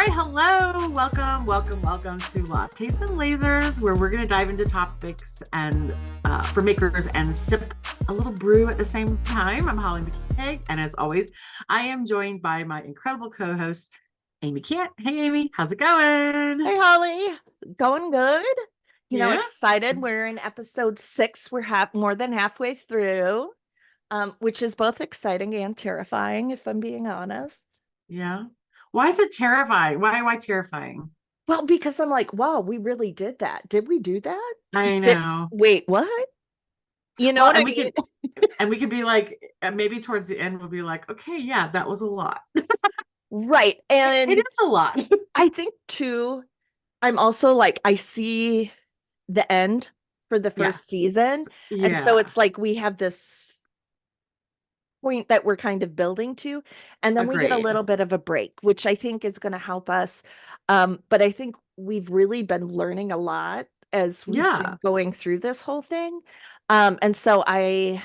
right, hello, welcome to Lattes and Lasers, where we're going to dive into topics and for makers and sip a little brew at the same time. I'm Holly McCaig, and as always, I am joined by my incredible co-host, Amy Kant. Hey, Amy, how's it going? Hey, Holly. Going good. Yeah, Excited. We're in episode 6. We're more than halfway through, which is both exciting and terrifying, if I'm being honest. yeah. Why is it terrifying? Why terrifying? Well, because I'm like, wow, we really did that. Did we do that? I Did know. Wait, what? You know Well, what I mean? and we could be like, maybe towards the end, we'll be like, okay, yeah, that was a lot. Right. It And is a lot. I think too, I'm also like, I see the end for the Yeah, first season. And so yeah, it's like we have this point that we're kind of building to, and then we get a agreed. little bit of a break, which I think is going to help us. But I think we've really been learning a lot as we've Yeah, been going through this whole thing. And so I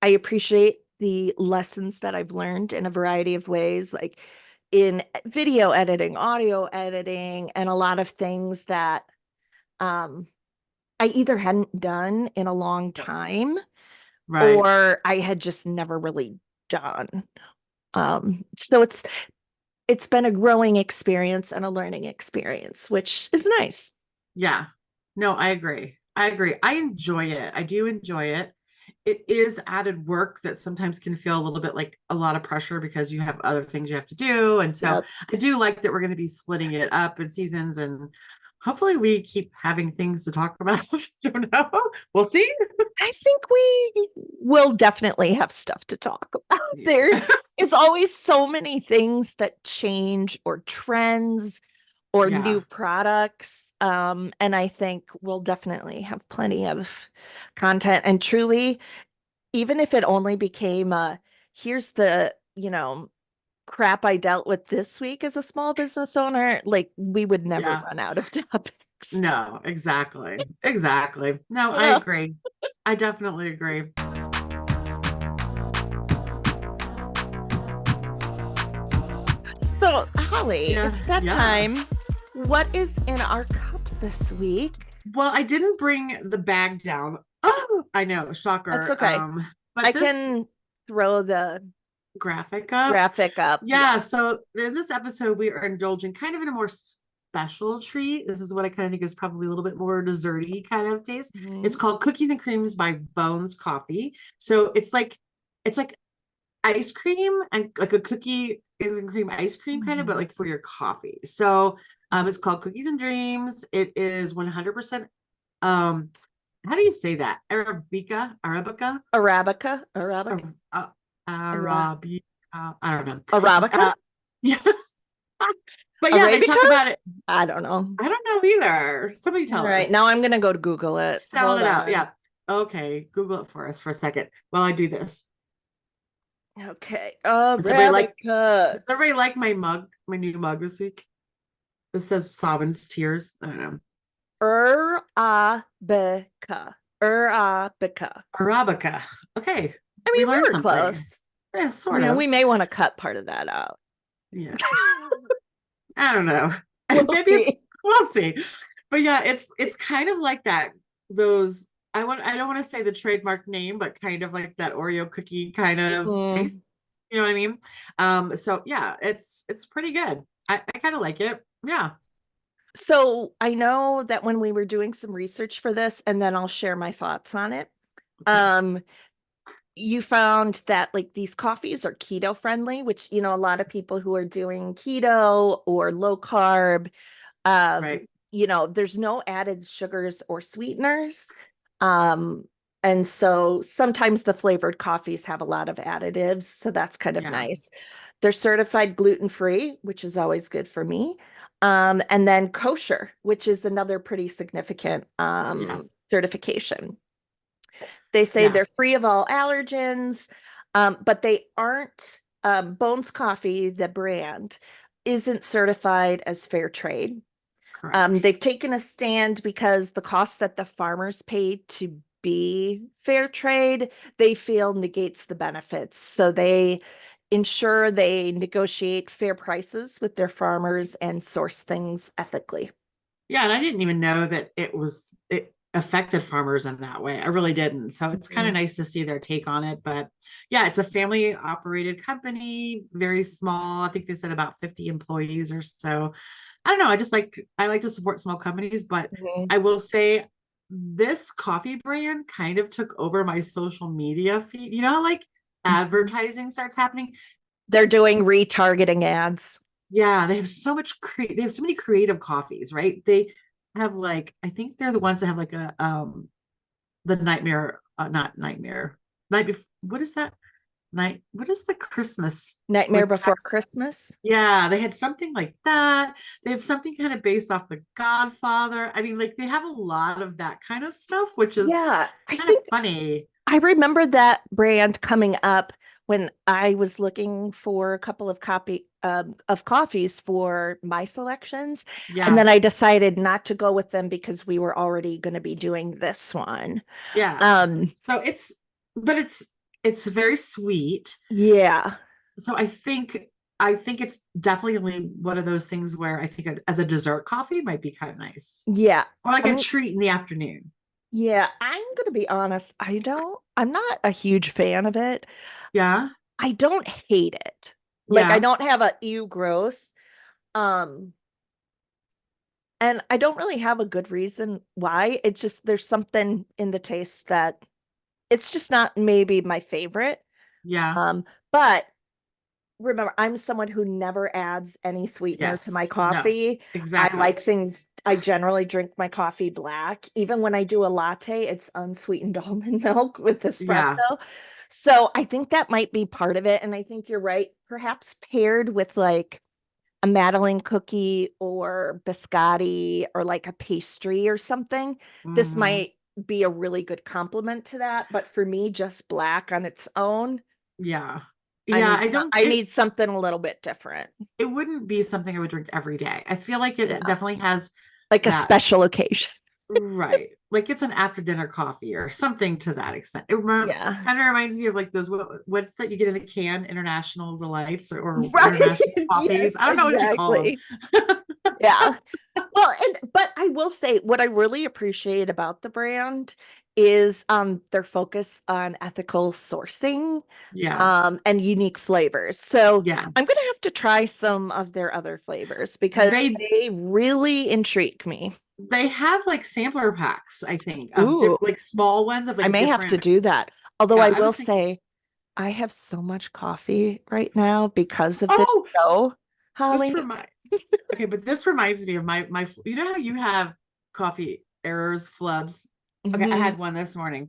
appreciate the lessons that I've learned in a variety of ways, like in video editing, audio editing, and a lot of things that um I either hadn't done in a long time right. or I had just never really done. So it's been a growing experience and a learning experience, which is nice. Yeah. No, I agree. I agree. I enjoy it. I do enjoy it. It is added work that sometimes can feel a little bit like a lot of pressure because you have other things you have to do. And so Yep. I do like that we're going to be splitting it up in seasons, and hopefully we keep having things to talk about. I don't know. We'll see. I think we will definitely have stuff to talk about. There Yeah. is always so many things that change or trends or new Yeah. products. And I think we'll definitely have plenty of content. And truly, even if it only became here's the, crap I dealt with this week as a small business owner, like we would never Yeah. run out of topics. No, exactly. Exactly. No, You I know? agree. I definitely agree. So, Holly, Yeah. it's that Yeah. time. What is in our cup this week? Well, I didn't bring the bag down. Oh, I know, That's shocker. okay. I But this can throw the graphic up. graphic up. Yeah. Yeah, so in this episode, we are indulging kind of in a more special treat. This is what I kind of think is probably a little bit more desserty kind of taste. It's Mhm. called Cookies and Creams by Bones Coffee. So it's like ice cream and like a cookie and cream ice cream kind of, but Mhm. like for your coffee. So it's called Cookies and Dreams. It is 100% um how do you say that? Arabica? Arabica. Uh, Ara- Arabica. I don't know. Arabica? Uh, yeah. But yeah, they Arabica? talk about it. I don't know. I don't know either. Somebody All tell right. Now us. I'm gonna go to Google it. Sound Hold it out. on. Yeah. Okay. Google it for us for a second while I do this. Okay. Does everybody like Arabica. does everybody like my mug, my new mug this week? This says Sobbin's Tears. I don't know. Arabica. Arabica. Arabica. Okay. I We mean, we learned were something. close. Yeah, sort of. We may want to cut part of that out. Yeah. I don't know. We'll Maybe it's see. we'll see. But yeah, it's kind of like that. Those I don't want to say the trademark name, but kind of like that Oreo cookie kind of taste. Mhm. You know what I mean? So yeah, it's pretty good. I kind of like it. Yeah. So I know that when we were doing some research for this, and then I'll share my thoughts on it. Okay. Um, you found that like these coffees are keto friendly, which a lot of people who are doing keto or low carb, um, Right. there's no added sugars or sweeteners. Um, and so sometimes the flavored coffees have a lot of additives, so that's kind of Yeah. nice. They're certified gluten-free, which is always good for me. And then kosher, which is another pretty significant Yeah. certification. They say Yeah. they're free of all allergens, but they aren't. Bones Coffee, the brand, isn't certified as fair trade. Correct. They've taken a stand because the cost that the farmers paid to be fair trade, they feel negates the benefits. So they ensure they negotiate fair prices with their farmers and source things ethically. Yeah, and I didn't even know that it affected farmers in that way. I really didn't. So it's kind of Mhm. nice to see their take on it. But yeah, it's a family operated company, very small. I think they said about 50 employees or so. I don't know. I like to support small companies, but Mhm. I will say this coffee brand kind of took over my social media feed. You know how like Mhm. advertising starts happening? They're doing retargeting ads. Yeah, they have they have so many creative coffees, right? They have like I think they're the ones that have like a the nightmare not nightmare. What is that? What is the Christmas Nightmare with Before Jackson? Christmas. Yeah, they had something like that. They had something kind of based off The Godfather. I mean, like they have a lot of that kind of stuff, which is Yeah, I kind of think funny. I remember that brand coming up when I was looking for a couple of coffees for my selections, and Yeah, then I decided not to go with them because we were already going to be doing this one. yeah. Um, So but it's very sweet. yeah, So I think it's definitely one of those things where I think as a dessert coffee might be kind of nice. yeah. Or like a I'm treat in the afternoon. Yeah, I'm gonna be honest. I'm not a huge fan of it. Yeah. I don't hate it. Like I Yeah. don't have a ew gross. Um, and I don't really have a good reason why. It's just there's something in the taste that it's just not maybe my favorite. Yeah. Um, but remember, I'm someone who never adds any sweetener to my Yes. No. coffee. I Exactly. like things, I generally drink my coffee black. Even when I do a latte, it's unsweetened almond milk with Yeah. espresso. So I think that might be part of it. And I think you're right. Perhaps paired with like a Madeline cookie or biscotti or like a pastry or something, this Hmm. might be a really good complement to that. But for me, just black on its own, Yeah. Yeah. I don't I need something a little bit different, it wouldn't be something I would drink every day. I feel like it yeah, definitely has like a that. special occasion. Right. Like it's an after dinner coffee or something to that extent. Yeah. Kind of reminds me of like those what's that you get in a can, international delights or Right. international Yes, coffees. I don't know what you call exactly. them. Yeah. Well, but I will say what I really appreciate about the brand is their focus on ethical sourcing Yeah. and unique flavors. So Yeah. I'm gonna have to try some of their other flavors because They they really intrigue me. they have like sampler packs, I think, of Ooh, like small ones of I like may have to different. do that. Although Yeah, I I will was thinking, say I have so much coffee right now because of this oh, show, this Holly. remind okay, but this reminds me of my you know how you have coffee errors, flubs. Okay, I Mhm. had one this morning.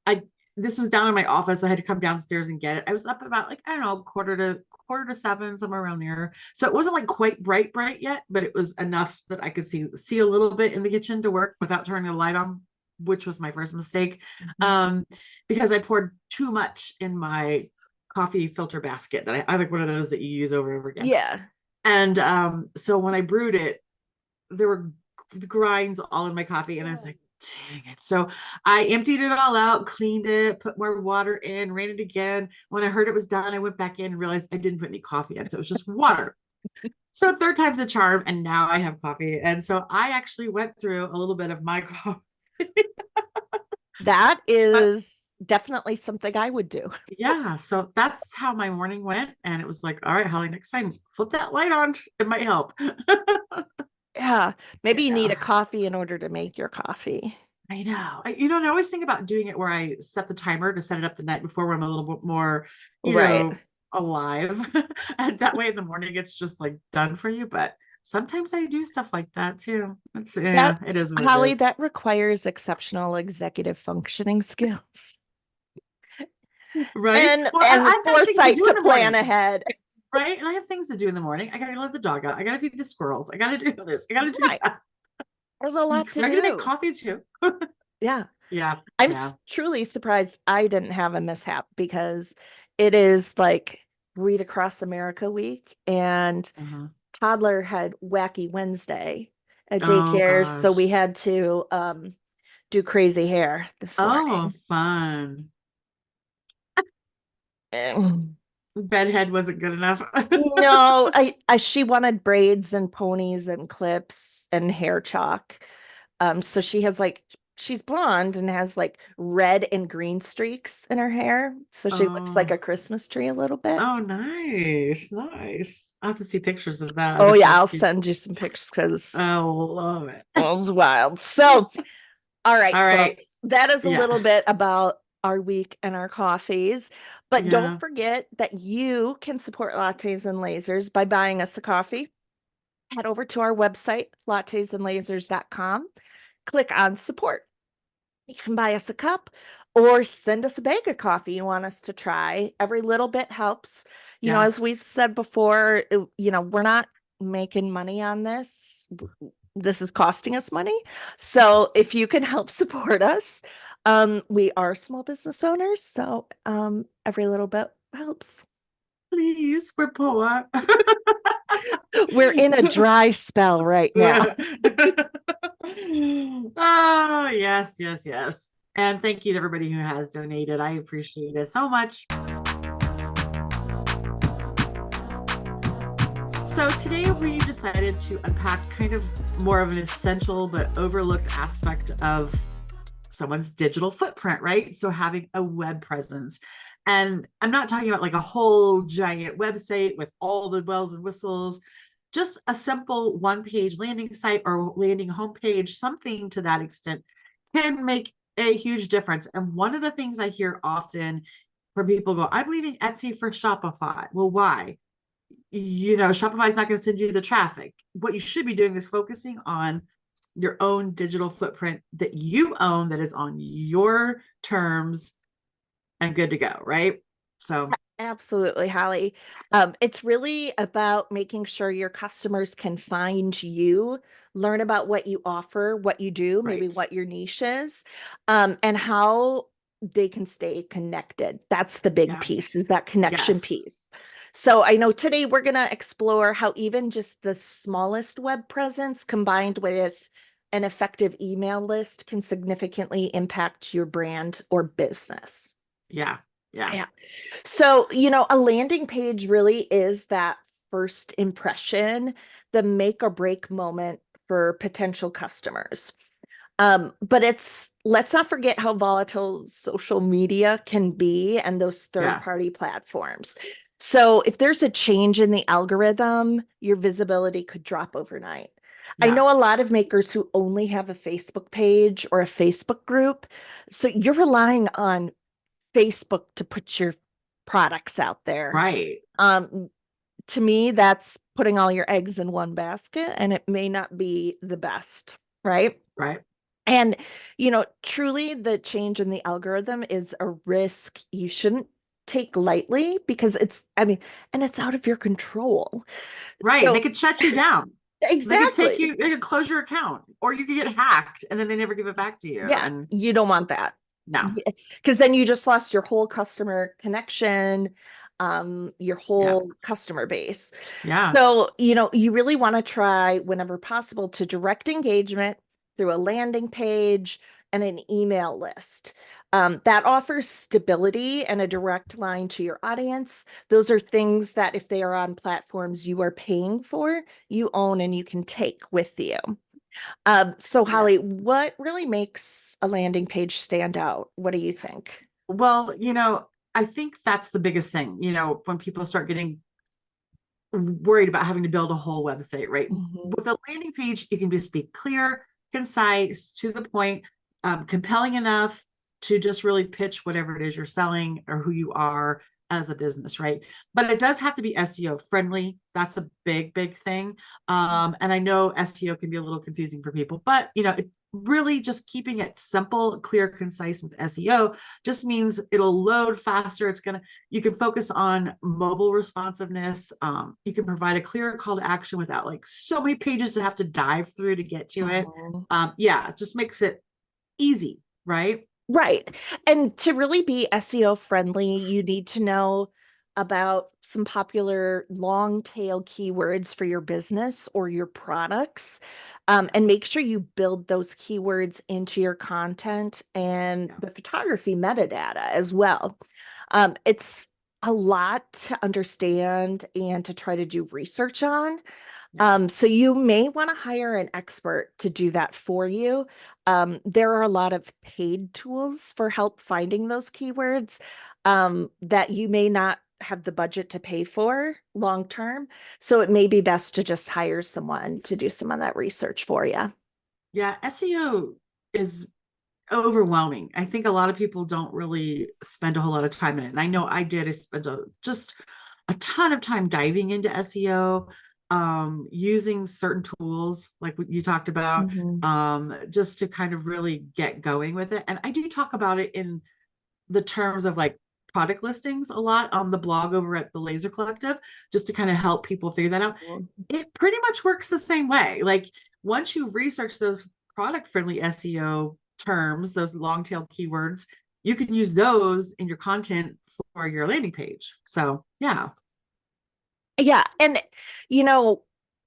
I this was down in my office. I had to come downstairs and get it. I was up about like I don't know quarter to seven somewhere around there. So it wasn't like quite bright yet, but it was enough that I could see a little bit in the kitchen to work without turning the light on, which was my first mistake. Mhm. Um, because I poured too much in my coffee filter basket that I like one of those that you use over and over again. Yeah. And so when I brewed it, there were grinds all in my coffee, and I was like, dang it. So I emptied it all out, cleaned it, put more water in, ran it again. When I heard it was done, I went back in and realized I didn't put any coffee in. So it was just water. So third time's the charm, and now I have coffee. And so I actually went through a little bit of my coffee. That But is definitely something I would do. yeah, so that's how my morning went. And it was like, all right, Holly, next time flip that light on. It might help. Yeah. Maybe you need Yeah. a coffee in order to make your coffee. I know. And I always think about doing it where I set the timer to set it up the night before when I'm a little bit more, Right. alive. And that way in the morning it's just like done for you. But sometimes I do stuff like that too. That, It is what it Holly, is. that requires exceptional executive functioning skills Right. Well, and I've got things to foresight do in to the plan morning. ahead. Right. And I have things to do in the morning. I gotta let the dog out. I gotta feed the squirrels. I gotta do this. I gotta do Right. that. There's a lot to Expect me to make do. coffee too. Yeah. Yeah. I'm Yeah. truly surprised I didn't have a mishap because it is like Read Across America week and Uh-huh. toddler had Wacky Wednesday at Oh daycare, so we gosh. had to do crazy hair this Oh, morning. fun. Bedhead wasn't good enough. No, she wanted braids and ponies and clips and hair chalk. So she has like she's blonde and has like red and green streaks in her hair. So she looks like Oh, a Christmas tree a little bit. oh, nice, nice. I'll have to see pictures of that. I Oh bet yeah, that's I'll cute. send you some pictures because I love it. it was wild. So, all right, All right. folks, that is a Yeah. little bit about our week and our coffees. But don't Yeah. forget that you can support Lattes and Lasers by buying us a coffee. Head over to our website, lattesandlasers.com, click on support. You can buy us a cup or send us a bag of coffee you want us to try. Every little bit helps. Yeah. As we've said before, we're not making money on this. This is costing us money. So if you can help support us, we are small business owners. So every little bit helps. Please, we're poor. We're in a dry spell right now. Yeah. Oh, yes, yes, yes. And thank you to everybody who has donated. I appreciate it so much. So today we decided to unpack kind of more of an essential but overlooked aspect of someone's digital footprint, right? So having a web presence. And I'm not talking about like a whole giant website with all the bells and whistles, just a simple one page landing site or landing homepage, something to that extent can make a huge difference. And one of the things I hear often from people go, I'm leaving Etsy for Shopify. Well, why? Shopify is not going to send you the traffic. What you should be doing is focusing on your own digital footprint that you own, that is on your terms and good to go, right? So, Absolutely, Holly. It's really about making sure your customers can find you, learn about what you offer, what you do, maybe right. what your niche is, and how they can stay connected. That's the big Yeah. piece, is that connection Yes. piece. So I know today we're going to explore how even just the smallest web presence combined with an effective email list can significantly impact your brand or business. Yeah. Yeah. Yeah. So, a landing page really is that first impression, the make or break moment for potential customers. But let's not forget how volatile social media can be and those Yeah. third-party platforms. So if there's a change in the algorithm, your visibility could drop overnight. I Yeah. know a lot of makers who only have a Facebook page or a Facebook group. So you're relying on Facebook to put your products out there. Right. Um, to me, that's putting all your eggs in one basket, and it may not be the best, right? Right. And, truly the change in the algorithm is a risk you shouldn't take lightly because and it's out of your control. Right. They So, could shut you down. exactly. They could close your account, or you could get hacked and then they never give it back to you. Yeah, And you don't want that. no. Because then you just lost your whole customer connection, your Yeah. whole customer base. Yeah. So, you really want to try whenever possible to direct engagement through a landing page and an email list. That offers stability and a direct line to your audience. Those are things that if they are on platforms you are paying for, you own and you can take with you. So Yeah. Holly, what really makes a landing page stand out? What do you think? Well, I think that's the biggest thing, when people start getting worried about having to build a whole website, right? Mhm. With a landing page, you can just be clear, concise, to the point, compelling enough to just really pitch whatever it is you're selling or who you are as a business, right? But it does have to be SEO friendly. That's a big, big thing. And I know SEO can be a little confusing for people, but it really just keeping it simple, clear, concise with SEO just means it'll load faster. You can focus on mobile responsiveness. You can provide a clear call to action without like so many pages to have to dive through to get to it. Mhm. Yeah, it just makes it easy, right? Right. And to really be SEO friendly, you need to know about some popular long tail keywords for your business or your products. And make sure you build those keywords into your content and Yeah. the photography metadata as well. It's a lot to understand and to try to do research on. Yeah. So you may want to hire an expert to do that for you. There are a lot of paid tools for help finding those keywords that you may not have the budget to pay for long term. So it may be best to just hire someone to do some of that research for you. Yeah. SEO is overwhelming. I think a lot of people don't really spend a whole lot of time in it. And I know I did. I spent just a ton of time diving into SEO, using certain tools like what you talked about, Mhm. just to kind of really get going with it. And I do talk about it in the terms of like product listings a lot on the blog over at the Laser Collective, just to kind of help people figure that out. Cool. It pretty much works the same way. Like once you've researched those product friendly SEO terms, those long tail keywords, you can use those in your content for your landing page. So, yeah. Yeah. And, you know,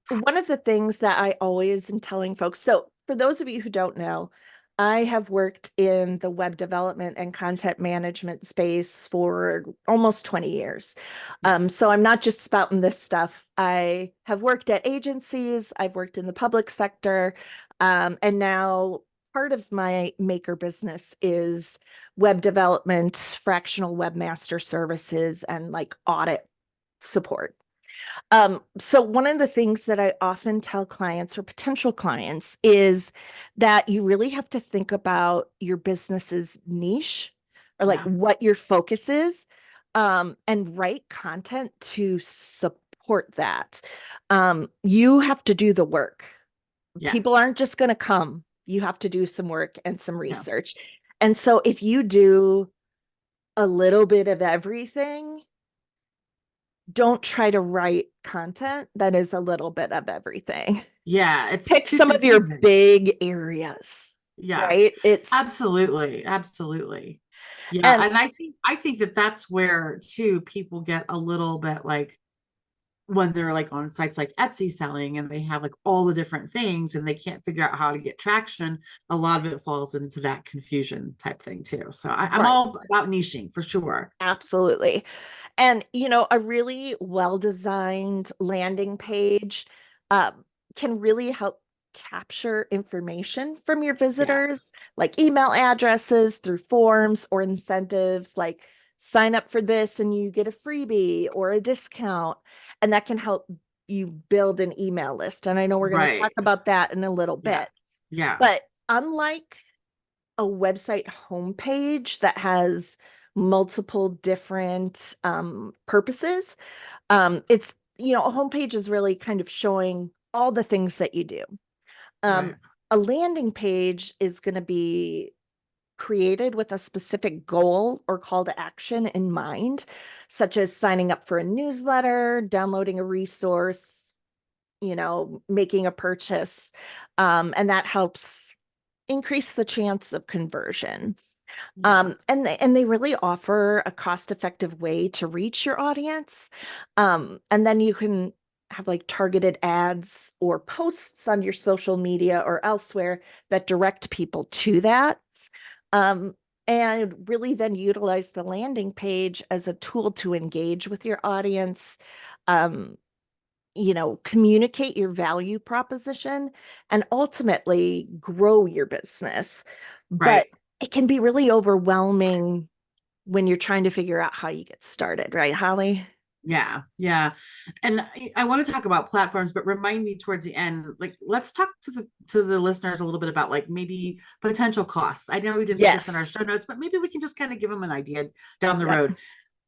one of the things that I always am telling folks, so for those of you who don't know, I have worked in the web development and content management space for almost 20 years. Yeah. So I'm not just spouting this stuff. I have worked at agencies, I've worked in the public sector, and now part of my maker business is web development, fractional webmaster services, and like audit support. So one of the things that I often tell clients or potential clients is that you really have to think about your business's niche or like Yeah. what your focus is, and write content to support that. You have to do the work. Yeah. People aren't just going to come. You have to do some work and some Yeah. research. And so if you do a little bit of everything, don't try to write content that is a little bit of everything. Yeah. It's Pick too some of your confusing. big areas, Yeah. right? It's Absolutely. Absolutely. Yeah. and And I think that that's where too people get a little bit like when they're like on sites like Etsy selling and they have like all the different things and they can't figure out how to get traction, a lot of it falls into that confusion type thing too. So I'm right, all about niching for sure. absolutely. And a really well-designed landing page can really help capture information from your Yeah. visitors, like email addresses through forms or incentives, like sign up for this and you get a freebie or a discount. And that can help you build an email list. And I know we're going to talk Right. about that in a little Yeah. bit. Yeah. But unlike a website homepage that has multiple different purposes. It's, a homepage is really kind of showing all the things that you do. Right. Um, a landing page is going to be created with a specific goal or call to action in mind, such as signing up for a newsletter, downloading a resource, making a purchase. And that helps increase the chance of conversion. Yeah. And they really offer a cost-effective way to reach your audience. And then you can have like targeted ads or posts on your social media or elsewhere that direct people to that. Um, and really then utilize the landing page as a tool to engage with your audience. Um, communicate your value proposition and ultimately grow your business. But Right. it can be really overwhelming when you're trying to figure out how you get started, right, Holly? Yeah, yeah. And I want to talk about platforms, but remind me towards the end, like let's talk to the listeners a little bit about like maybe potential costs. I know we didn't put this in our Yes. show notes, but maybe we can just kind of give them an idea down the Yep. road.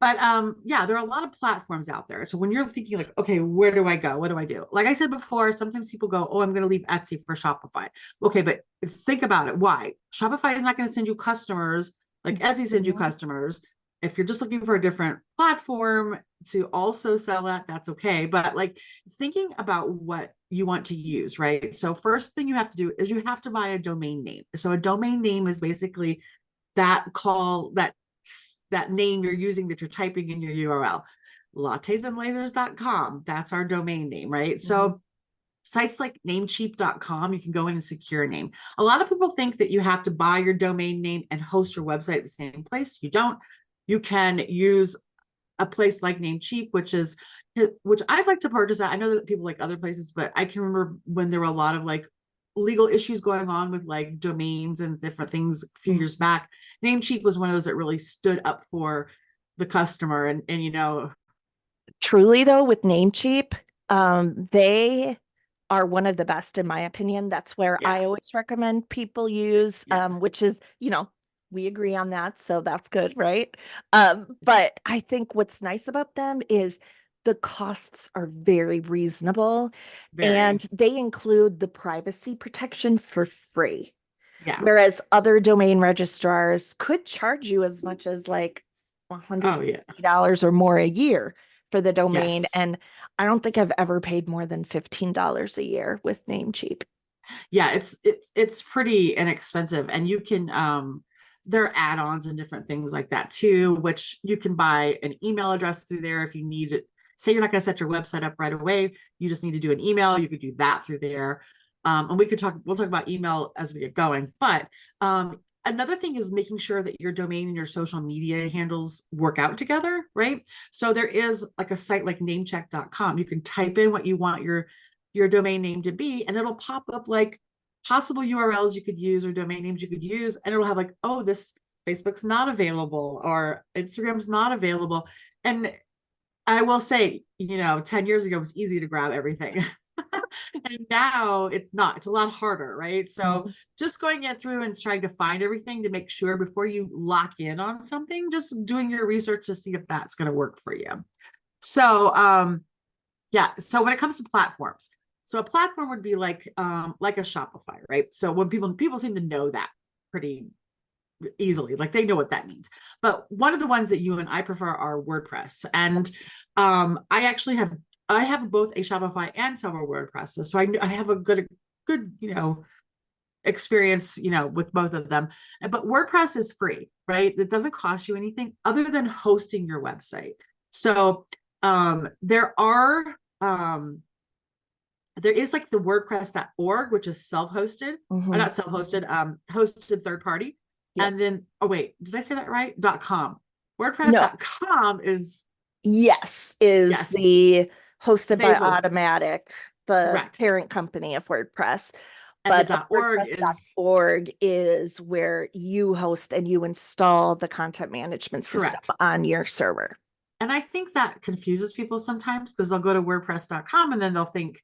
But yeah, there are a lot of platforms out there. So when you're thinking like, okay, where do I go? What do I do? Like I said before, sometimes people go, oh, I'm going to leave Etsy for Shopify. Okay, but think about it. Why? Shopify is not going to send you customers like Etsy sends you Mhm. customers. If you're just looking for a different platform to also sell at, that's okay. But like thinking about what you want to use, right? So first thing you have to do is you have to buy a domain name. So a domain name is basically that call that name you're using that you're typing in your URL. Lattesandlasers.com. That's our domain name, right? Mhm. So sites like namecheap.com, you can go in and secure a name. A lot of people think that you have to buy your domain name and host your website at the same place. You don't. You can use a place like Namecheap, which I've liked to purchase at. I know that people like other places, but I can remember when there were a lot of like legal issues going on with like domains and different things a few years back. Namecheap was one of those that really stood up for the customer, and Truly though, with Namecheap, they are one of the best in my opinion. That's where yeah, I always recommend people use, yeah, which is, we agree on that, so that's good, right? But I think what's nice about them is the costs are very reasonable very, and they include the privacy protection for free. yeah. Whereas other domain registrars could charge you as much as like Oh yeah, $150 or more a year for the domain. yes. And I don't think I've ever paid more than $15 a year with Namecheap. Yeah, it's pretty inexpensive, and you can there are add-ons and different things like that too, which you can buy an email address through there if you need it. Say you're not going to set your website up right away, you just need to do an email, you could do that through there. And we'll talk about email as we get going, but another thing is making sure that your domain and your social media handles work out together, right? So there is like a site like namecheck.com. You can type in what you want your domain name to be, and it'll pop up like possible URLs you could use or domain names you could use, and it'll have like, oh, this Facebook's not available or Instagram's not available. And I will say, 10 years ago it was easy to grab everything. And now it's not, it's a lot harder, right? So Mhm. just going in through and trying to find everything to make sure before you lock in on something, just doing your research to see if that's going to work for you. So yeah, so when it comes to platforms, so a platform would be like a Shopify, right? So when people seem to know that pretty easily, like they know what that means. But one of the ones that you and I prefer are WordPress, and I have both a Shopify and several WordPresses, so I have a good experience with both of them. But WordPress is free, right? It doesn't cost you anything other than hosting your website. So there is like the WordPress.org, which is self-hosted, or Mhm. not self-hosted, hosted third party. Yep. And then, oh wait, did I say that right? .com. No. WordPress.com is, Yes, is yes, the hosted they by host, Automatic, the correct. parent company of WordPress. And But the the .org is WordPress.org is where you host and you install the content management system correct. on your server. And I think that confuses people sometimes because they'll go to WordPress.com and then they'll think,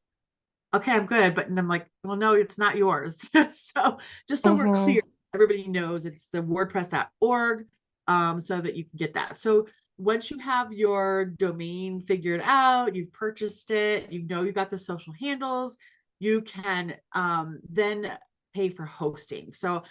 okay, I'm good. But and I'm like, well, no, it's not yours. So just so we're Hmm. clear, everybody knows it's the WordPress.org, so that you can get that. So once you have your domain figured out, you've purchased it, you've got the social handles, you can then pay for hosting. So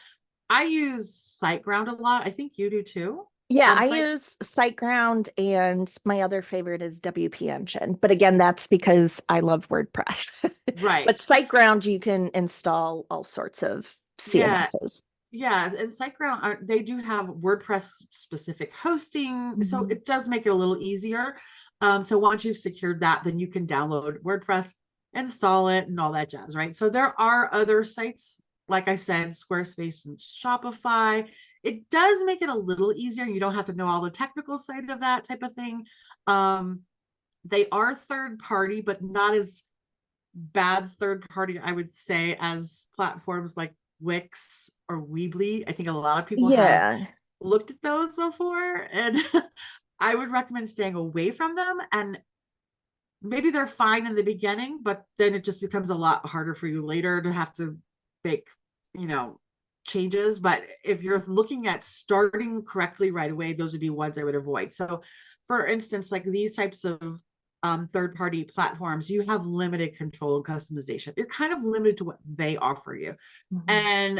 I use SiteGround a lot. I think you do too. Yeah, I Site use SiteGround and my other favorite is WP Engine. But again, that's because I love WordPress. But right. SiteGround, you can install all sorts of Yeah. CMSs. Yeah, and SiteGround they do have WordPress specific hosting, so Mhm. it does make it a little easier. So once you've secured that, then you can download WordPress, install it, and all that jazz, right? So there are other sites, like I said, Squarespace and Shopify. It does make it a little easier. You don't have to know all the technical side of that type of thing. Um, they are third party, but not as bad third party, I would say, as platforms like Wix or Weebly. I think a lot of people have Yeah. looked at those before, and I would recommend staying away from them. And maybe they're fine in the beginning, but then it just becomes a lot harder for you later to have to make, you know, changes. But if you're looking at starting correctly right away, those would be ones I would avoid. So, for instance, like these types of third party platforms, you have limited control and customization. You're kind of limited to what they offer you. Mhm. And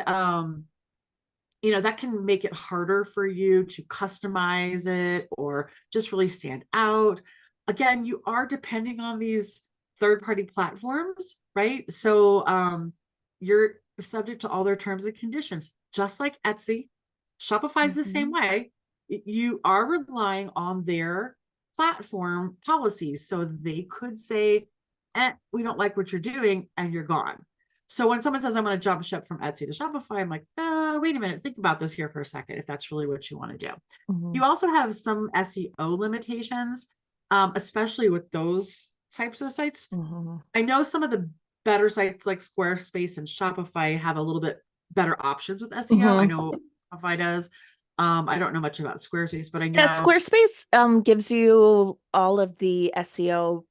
that can make it harder for you to customize it or just really stand out. Again, you are depending on these third party platforms, right? So you're subject to all their terms and conditions, just like Etsy. Shopify is the same Mhm. way. You are relying on their platform policies. So they could say, we don't like what you're doing, and you're gone. So when someone says I'm going to jump ship from Etsy to Shopify, I'm like, wait a minute, think about this here for a second, if that's really what you want to do. Mhm. You also have some SEO limitations, especially with those types of sites. Mhm. I know some of the better sites like Squarespace and Shopify have a little bit better options with SEO. I Mhm. know Shopify does. I don't know much about Squarespace, but I Yeah, know Squarespace gives you all of the SEO tools.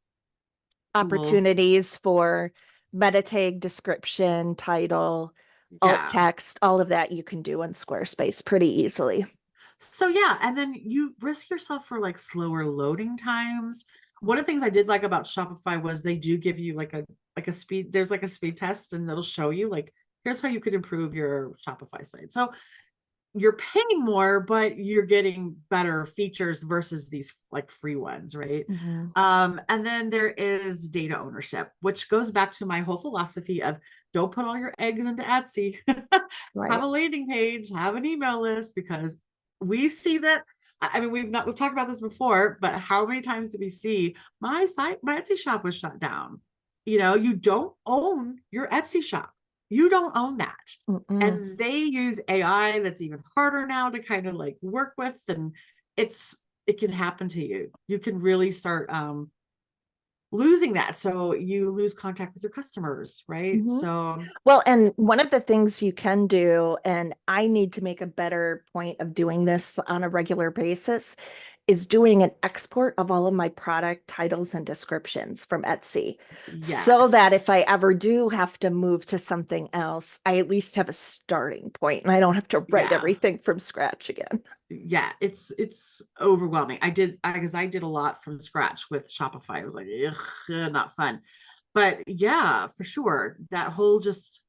opportunities for meta tag, description, title, alt Yeah. text, all of that you can do in Squarespace pretty easily. So yeah, and then you risk yourself for like slower loading times. One of the things I did like about Shopify was they do give you like a speed, there's like a speed test and it'll show you like here's how you could improve your Shopify site. So you're paying more, but you're getting better features versus these like free ones, right? Mhm. And then there is data ownership, which goes back to my whole philosophy of don't put all your eggs into Etsy. Have Right. a landing page, have an email list, because we see that. I mean, we've talked about this before, but how many times do we see my Etsy shop was shut down? You don't own your Etsy shop. You don't own that. Mm-mm. And they use AI that's even harder now to kind of like work with, and it can happen to you. You can really start losing that. So you lose contact with your customers, right? Mhm. So Well, and one of the things you can do, and I need to make a better point of doing this on a regular basis, is doing an export of all of my product titles and descriptions from Etsy so that if I yes. ever do have to move to something else, I at least have a starting point and I don't have to write Yeah. everything from scratch again. Yeah, it's overwhelming. Because I did a lot from scratch with Shopify. I was like, ugh, not fun. But yeah, for sure. That whole just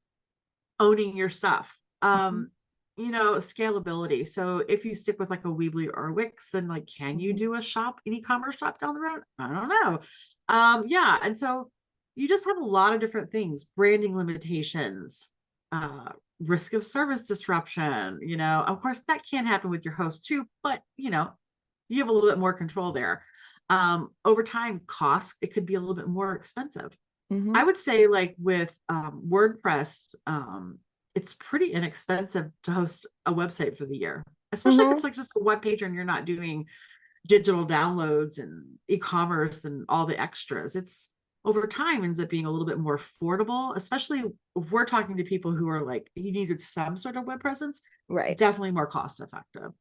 owning your stuff. Mhm. Scalability. So if you stick with like a Weebly or a Wix, then like, can you Mhm. do an e-commerce shop down the road? I don't know. Yeah. And so you just have a lot of different things, branding limitations, uh, risk of service disruption. Of course that can happen with your host too, but you have a little bit more control there. Over time, cost, it could be a little bit more expensive. I Mhm. would say like with WordPress, it's pretty inexpensive to host a website for the year, especially if Mhm. it's like just a web page and you're not doing digital downloads and e-commerce and all the extras. It's over time ends up being a little bit more affordable, especially if we're talking to people who are like, you needed some sort of web presence, Right. definitely more cost effective.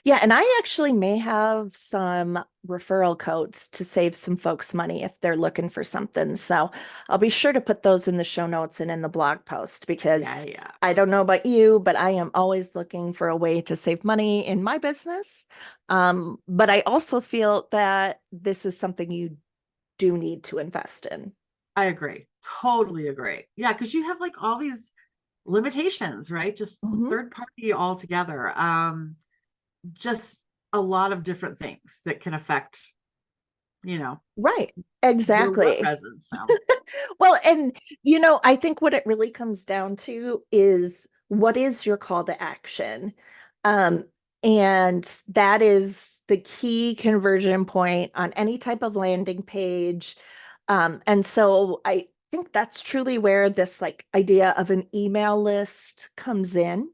Yeah, and I actually may have some referral codes to save some folks money if they're looking for something. So I'll be sure to put those in the show notes and in the blog post because Yeah, yeah. I don't know about you, but I am always looking for a way to save money in my business. But I also feel that this is something you do need to invest in. I agree. Totally agree. Yeah, because you have like all these limitations, right? Just Mhm. third party altogether. Just a lot of different things that can affect, you know, Right, your web exactly. presence. So Well, and I think what it really comes down to is what is your call to action? Um, and that is the key conversion point on any type of landing page. And so I think that's truly where this like idea of an email list comes in.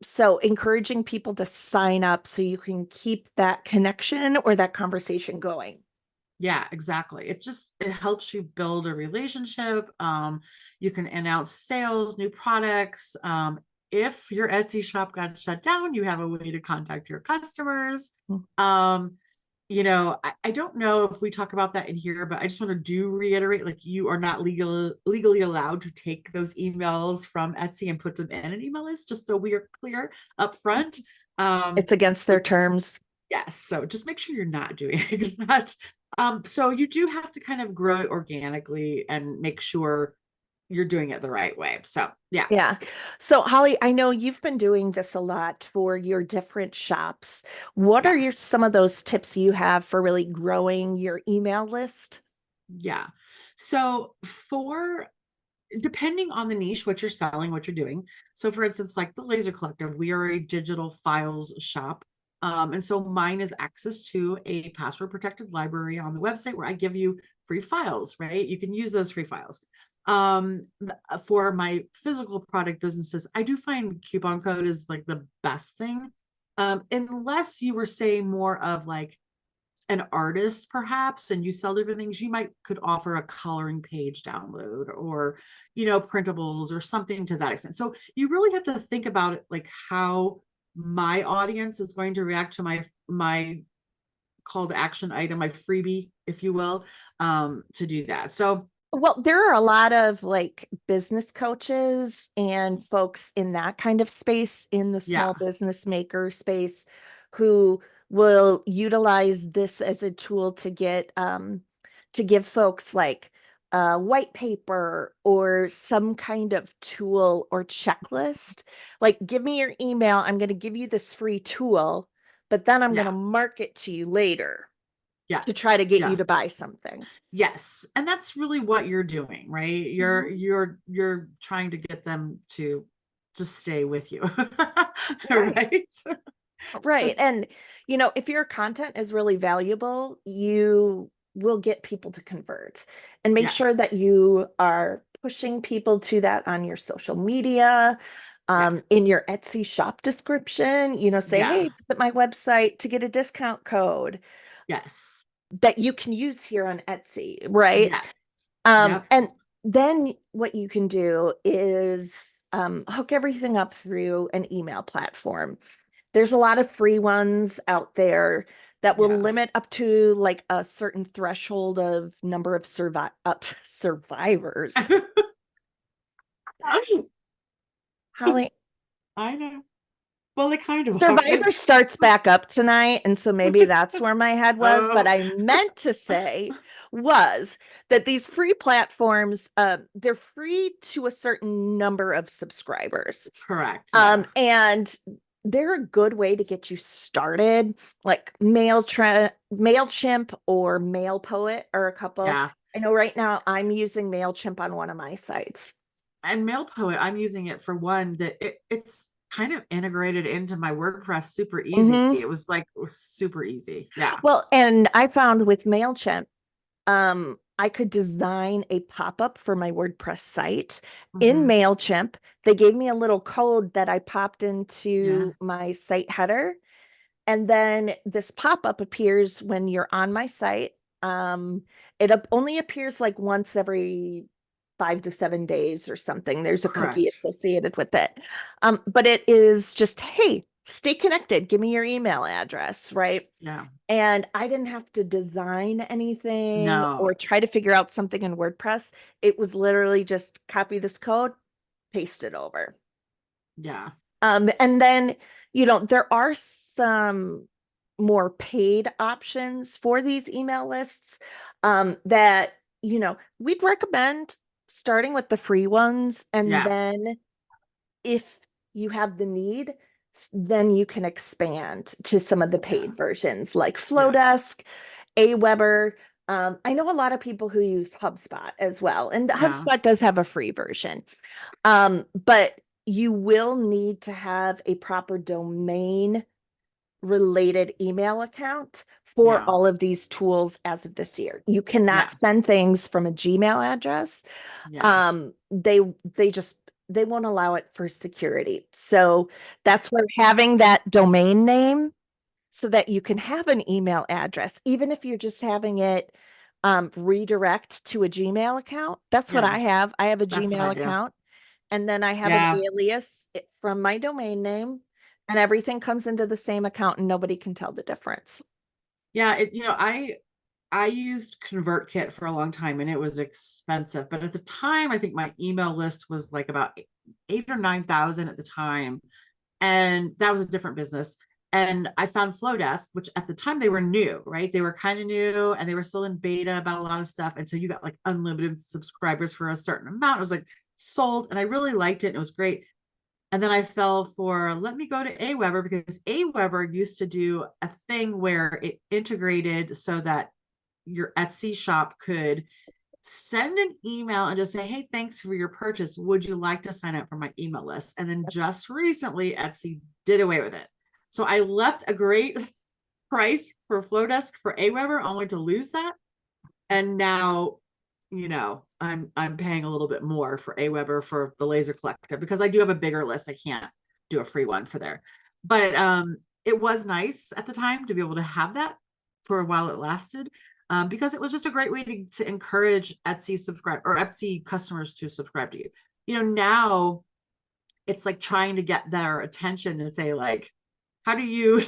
So encouraging people to sign up so you can keep that connection or that conversation going. yeah, exactly. It helps you build a relationship. You can announce sales, new products. If your Etsy shop got shut down, you have a way to contact your customers. Um, I don't know if we talk about that in here, but I just want to do reiterate, like you are not legally allowed to take those emails from Etsy and put them in an email list, just so we are clear up front. It's against So their terms. yes, so just make sure you're not doing that. So you do have to kind of grow it organically and make sure you're doing it the right way. So yeah, Yeah. So, Holly, I know you've been doing this a lot for your different shops. What are yeah, some of those tips you have for really growing your email list? yeah. So for depending on the niche, what you're selling, what you're doing. So for instance, like the Laser Collective, we are a digital files shop. And so mine is access to a password protected library on the website where I give you free files, right? You can use those free files. For my physical product businesses, I do find coupon code is like the best thing. Unless you were saying more of like an artist perhaps and you sell different things, you might could offer a coloring page download or printables or something to that extent. So you really have to think about it, like how my audience is going to react to my call to action item, my freebie, if you will, to do that. So Well, there are a lot of like business coaches and folks in that kind of space, in the yeah, small business maker space, who will utilize this as a tool to give folks like white paper or some kind of tool or checklist. Like, give me your email. I'm going to give you this free tool, but then I'm going to yeah, market to you later yeah, to try to get you yeah. to buy something. Yes, and that's really what you're doing, right? You're Mhm. you're trying to get them to just stay with you. Right. Right? Right. And, if your content is really valuable, you will get people to convert, and make Yeah, sure that you are pushing people to that on your social media, yeah, in your Etsy shop description, say, yeah, hey, visit my website to get a discount code yes, that you can use here on Etsy, right? yeah, yep, And then what you can do is hook everything up through an email platform. There's a lot of free ones out there that will yeah. limit up to like a certain threshold of number of survivors. Holly, I know. Well, it kind of are. Survivor starts back up tonight, and so maybe that's where my head was. But Oh, I meant to say was that these free platforms, they're free to a certain number of subscribers. correct. Yeah, And they're a good way to get you started. Like MailChimp or MailPoet are a couple. yeah. I know right now I'm using MailChimp on one of my sites. And MailPoet, I'm using it for one that it's kind of integrated into my WordPress super easy. Hmm. It was super easy. Yeah. Well, and I found with MailChimp, I could design a pop-up for my WordPress site in Hmm. MailChimp. They gave me a little code that I popped Yeah. into my site header. And then this pop-up appears when you're on my site. It only appears like once every 5 to 7 days or something. There's a cookie Correct. associated with it. But it is just, hey, stay connected. Give me your email address, right? Yeah. And I didn't have to design anything No. or try to figure out something in WordPress. It was literally just copy this code, paste it over. Yeah. And then, there are some more paid options for these email lists, that, we'd recommend starting with the free ones. And Yeah. then if you have the need, then you can expand to some of the Yeah. paid versions like Yeah. Flowdesk, Aweber. I know a lot of people who use HubSpot as well, and Yeah. HubSpot does have a free version. But you will need to have a proper domain related email account for Yeah. all of these tools as of this year. You cannot Yeah. send things from a Gmail address. Yeah. They just they won't allow it for security. So that's where having that domain name so that you can have an email address, even if you're just having it redirect to a Gmail account. That's what Yeah. I have. I have a That's what Gmail I do. account, and then I have an Yeah. alias from my domain name, and everything comes into the same account, and nobody can tell the difference. Yeah. I used ConvertKit for a long time and it was expensive. But at the time, I think my email list was like about 8 or 9,000 at the time. And that was a different business. And I found Flowdesk, which at the time they were new, right? They were kind of new and they were still in beta about a lot of stuff. And so you got like unlimited subscribers for a certain amount. It was like sold, and I really liked it. And it was great. And then I fell for, let me go to Aweber, because Aweber used to do a thing where it integrated so that your Etsy shop could send an email and just say, hey, thanks for your purchase. Would you like to sign up for my email list? And then just recently, Etsy did away with it. So I left a great price for Flowdesk for Aweber only to lose that. And now, I'm paying a little bit more for Aweber for the laser collective because I do have a bigger list. I can't do a free one for there. But it was nice at the time to be able to have that for a while it lasted. Because it was just a great way to encourage Etsy customers to subscribe to you. Now it's like trying to get their attention and say like, how do you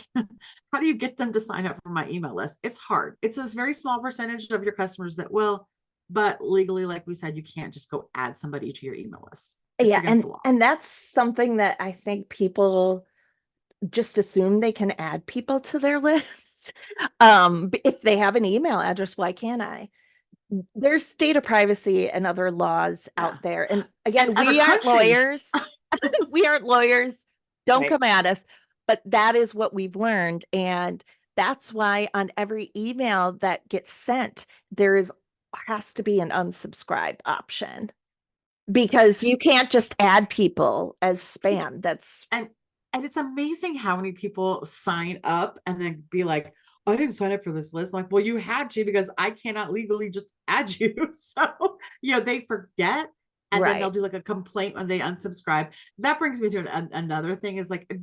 get them to sign up for my email list? It's hard. It's a very small percentage of your customers that will, but legally, like we said, you can't just go add somebody to your email list. It's Yeah, against the law. and that's something that I think people just assume they can add people to their list. If they have an email address, why can't I? There's data privacy and other laws out there. And again, And other we aren't countries. lawyers. We aren't lawyers. Don't Right. come at us. But that is what we've learned. And that's why on every email that gets sent, has to be an unsubscribe option because you can't just add people as spam. And it's amazing how many people sign up and then be like, I didn't sign up for this list. I'm like, well, you had to because I cannot legally just add you. So, they forget and then they'll right. do like a complaint when they unsubscribe. That brings me to another thing is like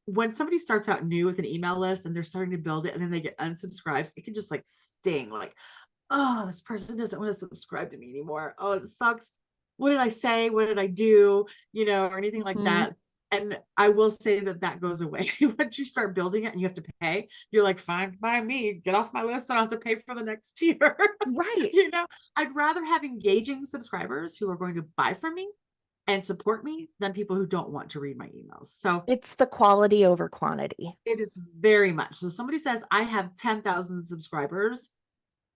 when somebody starts out new with an email list and they're starting to build it and then they get unsubscribes, it can just like sting like, oh, this person doesn't want to subscribe to me anymore. Oh, it sucks. What did I say? What did I do? Or anything like Mhm. that. And I will say that goes away once you start building it and you have to pay. You're like, fine by me, get off my list. I don't have to pay for the next tier. Right. I'd rather have engaging subscribers who are going to buy from me and support me than people who don't want to read my emails. So It's the quality over quantity. it is very much. So somebody says, I have 10,000 subscribers.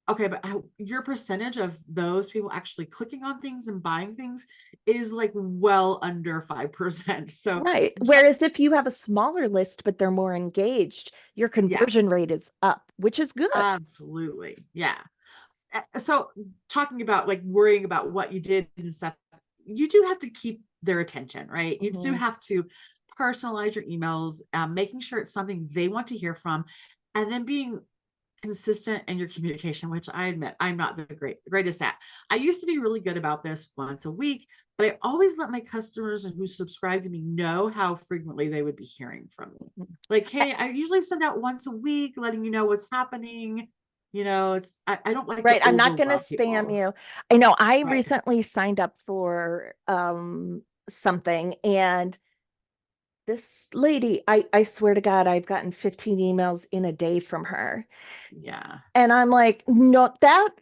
Okay, but your percentage of those people actually clicking on things and buying things is like well under 5%. So Right. Whereas if you have a smaller list, but they're more engaged, your yeah, conversion rate is up, which is good. absolutely. Yeah. So talking about like worrying about what you did and stuff, you do have to keep their attention, right? You do Mhm. have to personalize your emails, making sure it's something they want to hear from, and then being consistent in your communication, which I admit I'm not the greatest at. I used to be really good about this once a week, but I always let my customers and who subscribe to me know how frequently they would be hearing from me. Like, hey, I usually send out once a week, letting you know what's happening. I don't like to Right. I'm not going to overwhelm spam people. you. I know I Right. recently signed up for something and this lady, I swear to God, I've gotten 15 emails in a day from her. Yeah. And I'm like, no,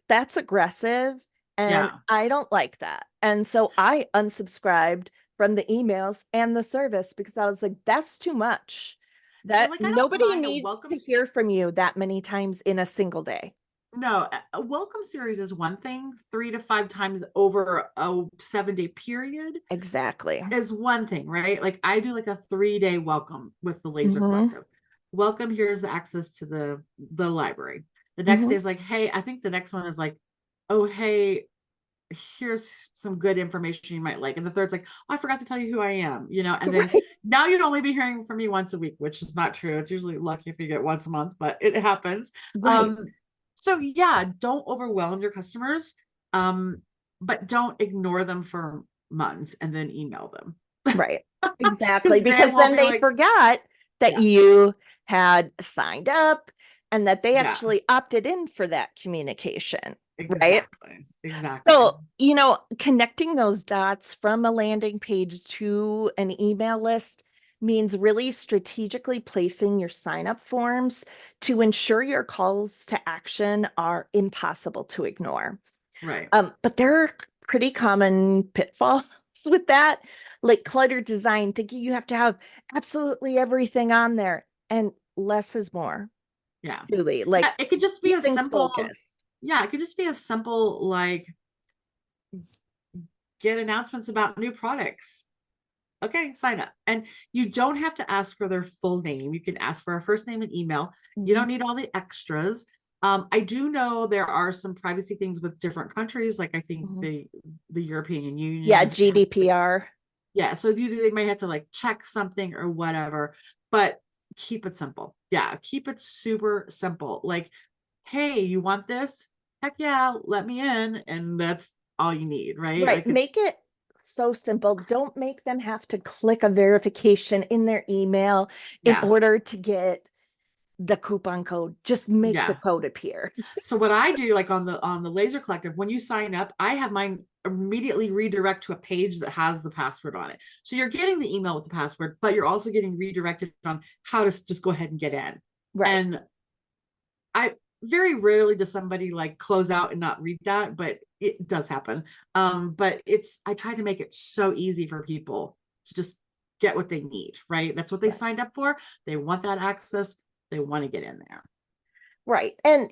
that's aggressive. And Yeah. I don't like that. And so I unsubscribed from the emails and the service because I was like, that's too much. And That like, I don't nobody mind a needs welcome. to hear from you that many times in a single day. No, a welcome series is one thing. 3 to 5 times over a 7-day period Exactly. is one thing, right? Like I do like a 3-day welcome with the Laser Hmm. Collective. Welcome, here's the access to the library. The next day Hmm. is like, hey, I think the next one is like, oh, hey, here's some good information you might like. And the third's like, oh, I forgot to tell you who I am, and then Right. now you'd only be hearing from me once a week, which is not true. It's usually lucky if you get once a month, but it happens. Right. So yeah, don't overwhelm your customers, but don't ignore them for months and then email them Right. Exactly. because they Because will then be they like, forgot that yeah, you had signed up and that they yeah, actually opted in for that communication. Right. exactly, So, connecting those dots from a landing page to an email list means really strategically placing your sign up forms to ensure your calls to action are impossible to ignore. right. But there are pretty common pitfalls with that, like cluttered design, thinking you have to have absolutely everything on there, and less is more. Yeah, Truly, yeah. like It could just be keep a things simple, focused. yeah, it could just be a simple like get announcements about new products. Okay, sign up. And you don't have to ask for their full name. You can ask for a first name and email. You Mhm. don't need all the extras. I do know there are some privacy things with different countries, like I think Mhm. the European Yeah, Union has like, GDPR. yeah, so they may have to like check something or whatever, but keep it simple. Yeah, keep it super simple. Like, hey, you want this? Heck yeah, let me in. And that's all you need, right? Right. Like it's Make it so simple. Don't make them have to click a verification in their email in yeah, order to get the coupon code. Just make the yeah. code appear. So what I do, like on the Laser Collective, when you sign up, I have mine immediately redirect to a page that has the password on it. So you're getting the email with the password, but you're also getting redirected on how to just go ahead and get in. Right. And I very rarely does somebody like close out and not read that, but it does happen. But I try to make it so easy for people to just get what they need, right? That's what they Right. signed up for. They want that access. They want to get in there. Right. And,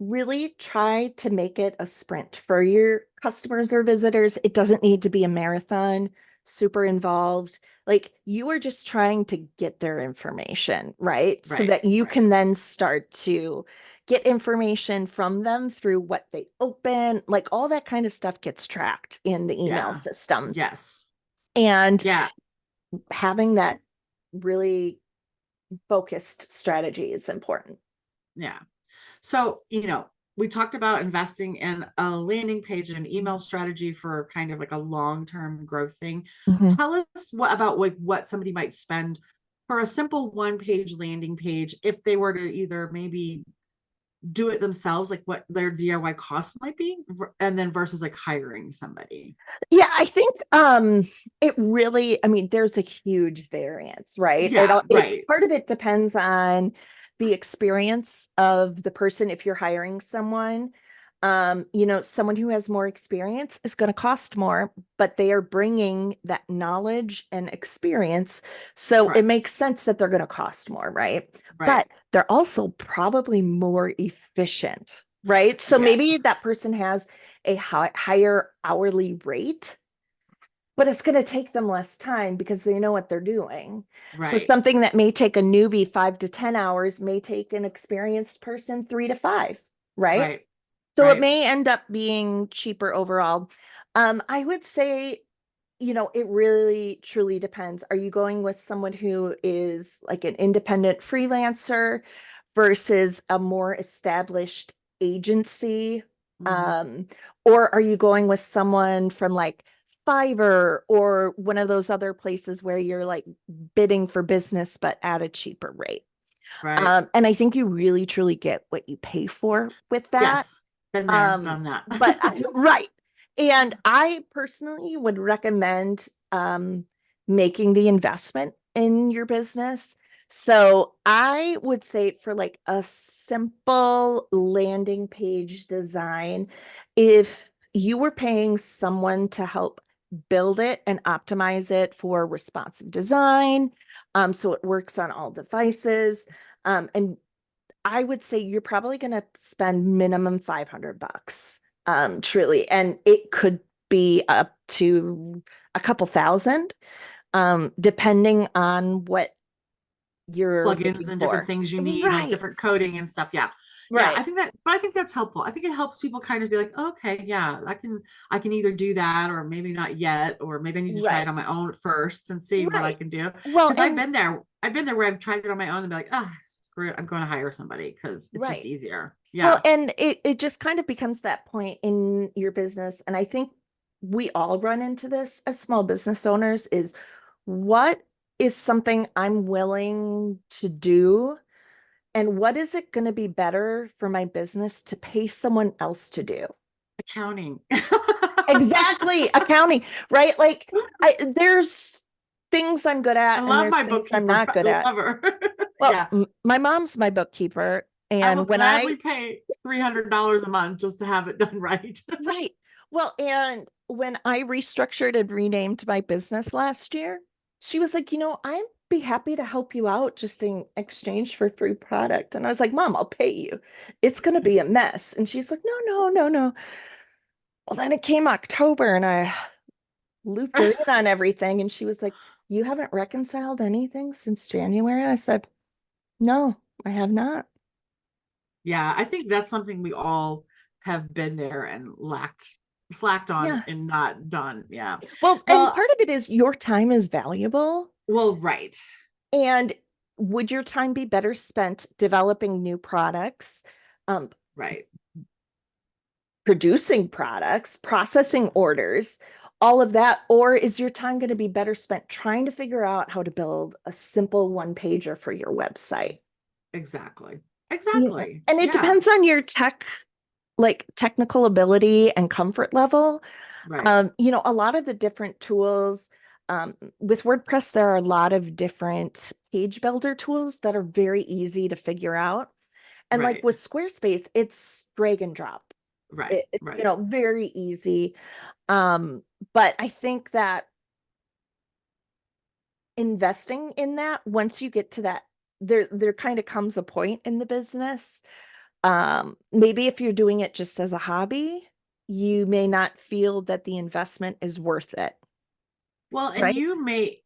really try to make it a sprint for your customers or visitors. It doesn't need to be a marathon, super involved. Like you are just trying to get their information, right? So Right, that you right. can then start to get information from them through what they open, like all that kind of stuff gets tracked in the email Yeah. system. Yes. And Yeah. having that really focused strategy is important. Yeah. So, we talked about investing in a landing page and an email strategy for kind of like a long-term growth thing. Mhm. Tell us what somebody might spend for a simple one-page landing page if they were to either maybe do it themselves, like what their DIY costs might be, and then versus like hiring somebody. Yeah, I think it really, I mean, there's a huge variance, right? Yeah, It right. part of it depends on the experience of the person if you're hiring someone. Someone who has more experience is going to cost more, but they are bringing that knowledge and experience. So it Correct. makes sense that they're going to cost more, right? Right. But they're also probably more efficient, right? So Yeah. maybe that person has a higher hourly rate, but it's going to take them less time because they know what they're doing. So Right. something that may take a newbie 5 to 10 hours may take an experienced person 3 to 5, right? Right. So it Right. may end up being cheaper overall. I would say, it really truly depends. Are you going with someone who is like an independent freelancer versus a more established agency? Mhm. Um, or are you going with someone from like Fiverr or one of those other places where you're like bidding for business but at a cheaper rate? Right. And I think you really truly get what you pay for with that. Yes. Been there, Um, done that. but right. And I personally would recommend making the investment in your business. So I would say for like a simple landing page design, if you were paying someone to help build it and optimize it for responsive design, so it works on all devices, and I would say you're probably going to spend minimum $500, truly, and it could be up to a couple thousand, depending on what you're Plugins looking and different for. things you need, like Right, different coding and stuff. Yeah. Yeah. right, I think that's helpful. I think it helps people kind of be like, okay, yeah, I can either do that or maybe not yet, or maybe I need to try it right, on my own first and see what I right. can do. Well, Because and I've been there where I've tried it on my own and be like, ah, screw it. I'm going to hire somebody because it's just right. easier. Well, Yeah. and it just kind of becomes that point in your business, and I think we all run into this as small business owners is what is something I'm willing to do, and what is it going to be better for my business to pay someone else to do? Accounting. Exactly, accounting, right? Like there's things I'm good I at and love there's my things I'm bookkeeper. not I good at. love her. Well, Yeah. my mom's my bookkeeper, I will and when I gladly pay $300 a month just to have it done right. right. Well, and when I restructured and renamed my business last year, she was like, I'd be happy to help you out just in exchange for free product. And I was like, Mom, I'll pay you. It's going to be a mess. And she's like, No, no, no, no. Well, then it came October and I looped her in on everything. And she was like, You haven't reconciled anything since January? I said, No, I have not. Yeah, I think that's something we all have been there and slacked on Yeah. and not done. Yeah. Well, and Well, part of it is your time is valuable. right. And would your time be better spent developing new products, um, Right. producing products, processing orders, all of that? Or is your time going to be better spent trying to figure out how to build a simple one pager for your website? Exactly. Yeah. Exactly. And it Yeah. depends on your technical ability and comfort level. Right. A lot of the different tools, with WordPress, there are a lot of different page builder tools that are very easy to figure out. And like Right. with Squarespace, it's drag and drop. Right. It, Right. very easy. Um, but I think that investing in that, once you get to that, there kind of comes a point in the business. Maybe if you're doing it just as a hobby, you may not feel that the investment is worth it, Well, and right? you may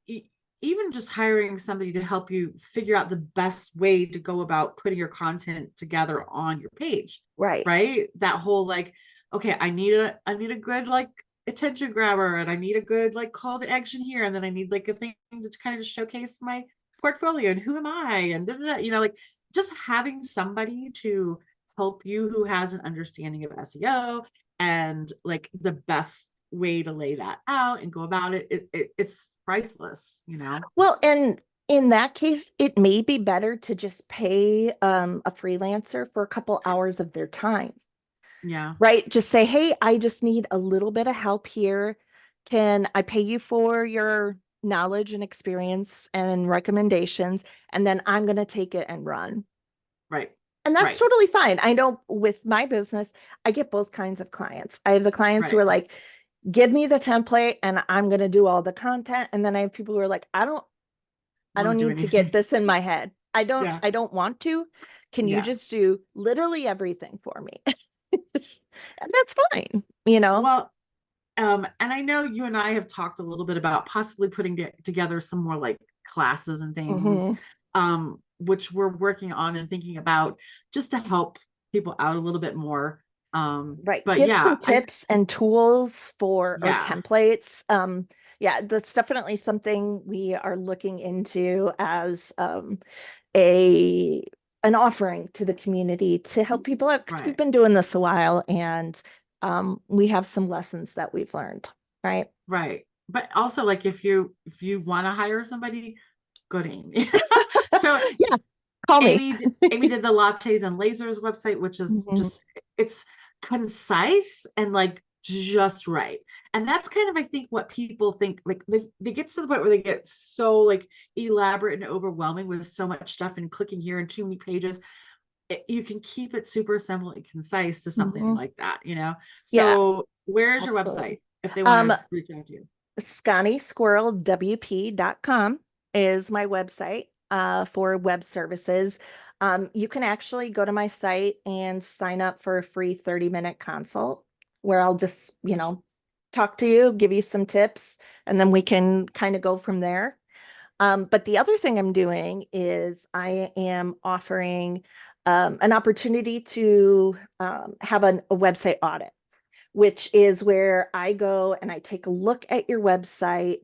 even just hiring somebody to help you figure out the best way to go about putting your content together on your page, Right. right? That whole like, okay, I need a good like attention grabber, and I need a good like call to action here, and then I need like a thing to kind of just showcase my portfolio and who am I, and da, da, da, like just having somebody to help you who has an understanding of SEO and like the best way to lay that out and go about it, it's priceless. Well, and in that case, it may be better to just pay a freelancer for a couple hours of their time, Yeah. right? Just say, hey, I just need a little bit of help here. Can I pay you for your knowledge and experience and recommendations? And then I'm going to take it and run. Right. And that's Right. totally fine. I know with my business, I get both kinds of clients. I have the clients who Right. are like, give me the template and I'm going to do all the content. And then I have people who are like, I Want don't to do need to get anything. this in my head. Yeah. I don't want to. Can you Yeah. just do literally everything for me? And that's fine. Well, and I know you and I have talked a little bit about possibly putting together some more like classes and things, Hmm. which we're working on and thinking about just to help people out a little bit more. Right. But Give yeah, some tips and tools for or yeah, templates. Yeah, that's definitely something we are looking into as a an offering to the community to help people out because we've right. been doing this a while and we have some lessons that we've learned, right? Right. But also like if you want to hire somebody, go to Amy. So Yeah, call me. Amy did the Lattes and Lasers website, which is Mhm. just it's concise and like just right. And that's kind of I think what people think like they get to the point where they get so like elaborate and overwhelming with so much stuff and clicking here and too many pages. You can keep it super simple and concise to something Mhm. like that. Yeah, So where's your absolutely. website if they want Um, to reach out to you? SconnieSquirrelWP.com is my website for web services. You can actually go to my site and sign up for a free 30-minute consult where I'll just, talk to you, give you some tips, and then we can kind of go from there. But the other thing I'm doing is I am offering an opportunity to have a website audit, which is where I go and I take a look at your website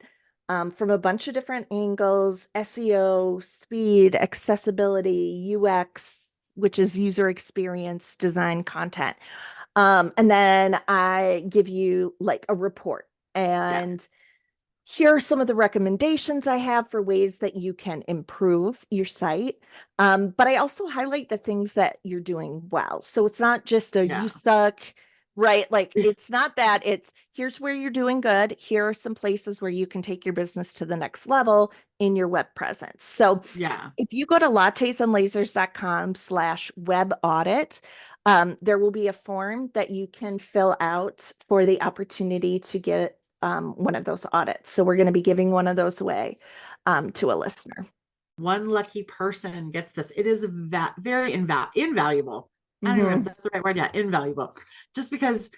from a bunch of different angles: SEO, speed, accessibility, UX, which is user experience, design, content. And then I give you like a report. Yeah. And here are some of the recommendations I have for ways that you can improve your site. But I also highlight the things that you're doing well. So it's not just a you Yeah. suck, right? Like it's not that, it's here's where you're doing good. Here are some places where you can take your business to the next level in your web presence. So Yeah. if you go to lattesandlasers.com/web audit, there will be a form that you can fill out for the opportunity to get one of those audits. So we're going to be giving one of those away to a listener. One lucky person gets this. It is very invaluable. I don't even know if Hmm. that's the right word. Yeah, invaluable. Just because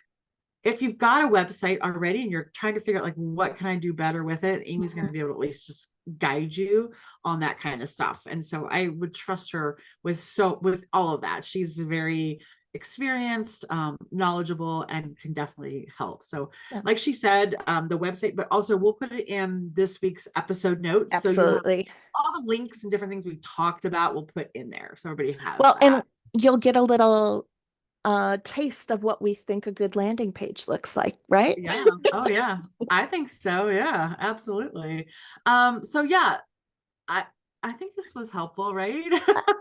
if you've got a website already and you're trying to figure out like what can I do better with it, Amy's going to be able to at least just guide you on that kind of stuff. And so I would trust her with all of that. She's very experienced, knowledgeable, and can definitely help. So Yeah, like she said, the website, but also we'll put it in this week's episode notes. So you'll have absolutely. all the links and different things we talked about, we'll put in there. So everybody has Well, and that. you'll get a little taste of what we think a good landing page looks like, right? Yeah. Oh yeah. I think so. Yeah, absolutely. So yeah, I I think this was helpful, right?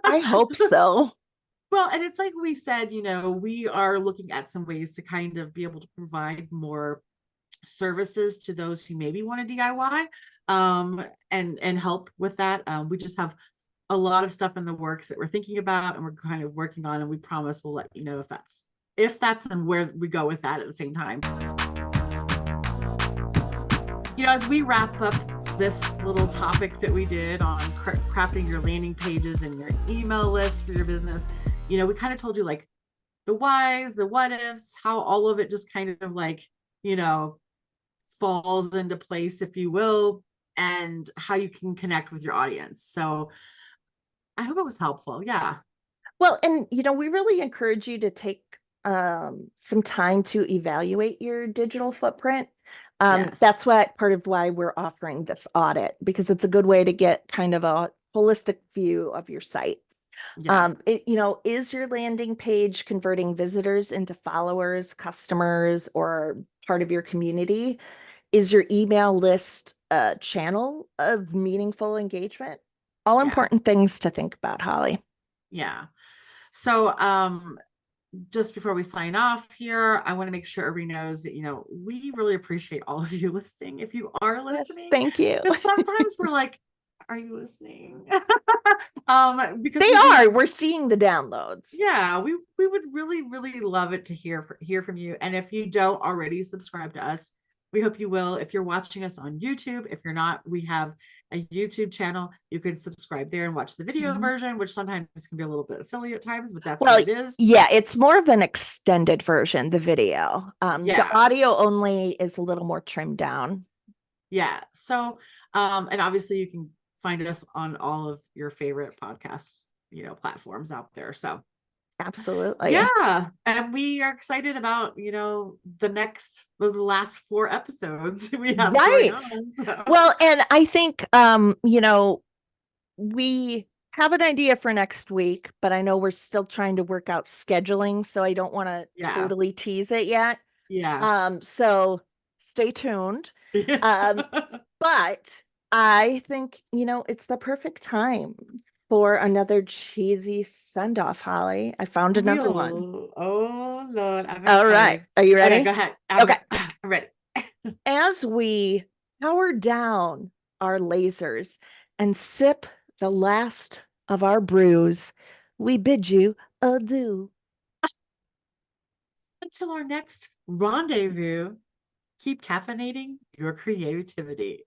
I hope so. Well, and it's like we said, we are looking at some ways to kind of be able to provide more services to those who maybe want to DIY, and help with that. We just have a lot of stuff in the works that we're thinking about and we're kind of working on, and we promise we'll let you know if that's and where we go with that at the same time. As we wrap up this little topic that we did on crafting your landing pages and your email list for your business, we kind of told you like the whys, the what ifs, how all of it just kind of like, falls into place, if you will, and how you can connect with your audience. So I hope it was helpful. Yeah. Well, and we really encourage you to take some time to evaluate your digital footprint. Yes. That's part of why we're offering this audit, because it's a good way to get kind of a holistic view of your site. Yeah. Is your landing page converting visitors into followers, customers, or part of your community? Is your email list a channel of meaningful engagement? All Yeah. important things to think about, Holly. Yeah. So just before we sign off here, I want to make sure everybody knows that, we really appreciate all of you listening. If you are Yes, listening, thank you. because sometimes we're like, are you listening? Because They we do. are. We're seeing the downloads. Yeah, we would really, really love it to hear from you. And if you don't already subscribe to us, we hope you will. If you're watching us on YouTube, if you're not, we have a YouTube channel. You can subscribe there and watch the video version, which sometimes can be a little bit silly at times, but that's Well, what it is. yeah, it's more of an extended version, the video. The Yeah. audio only is a little more trimmed down. Yeah. So, and obviously you can find us on all of your favorite podcasts, platforms out there. So Absolutely. yeah. And we are excited about, the last 4 episodes we have going Right. on. So. Well, and I think we have an idea for next week, but I know we're still trying to work out scheduling, so I don't want to totally tease it yet. Yeah. So stay tuned. But I think, it's the perfect time for another cheesy send-off, Holly. I found another one. Oh Lord, I'm All right. excited. Are you ready? Okay, go ahead. Okay. I'm ready. As we power down our lasers and sip the last of our brews, we bid you adieu. Until our next rendezvous, keep caffeinating your creativity.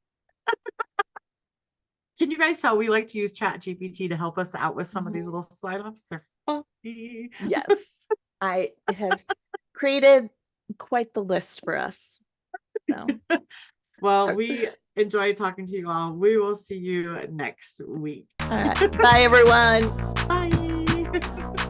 Can you guys tell we like to use Chat GPT to help us out with some of these little slide offs? They're funny. Yes. It has created quite the list for us. So. Well, we enjoy talking to you all. We will see you next week. All right. Bye, everyone. Bye.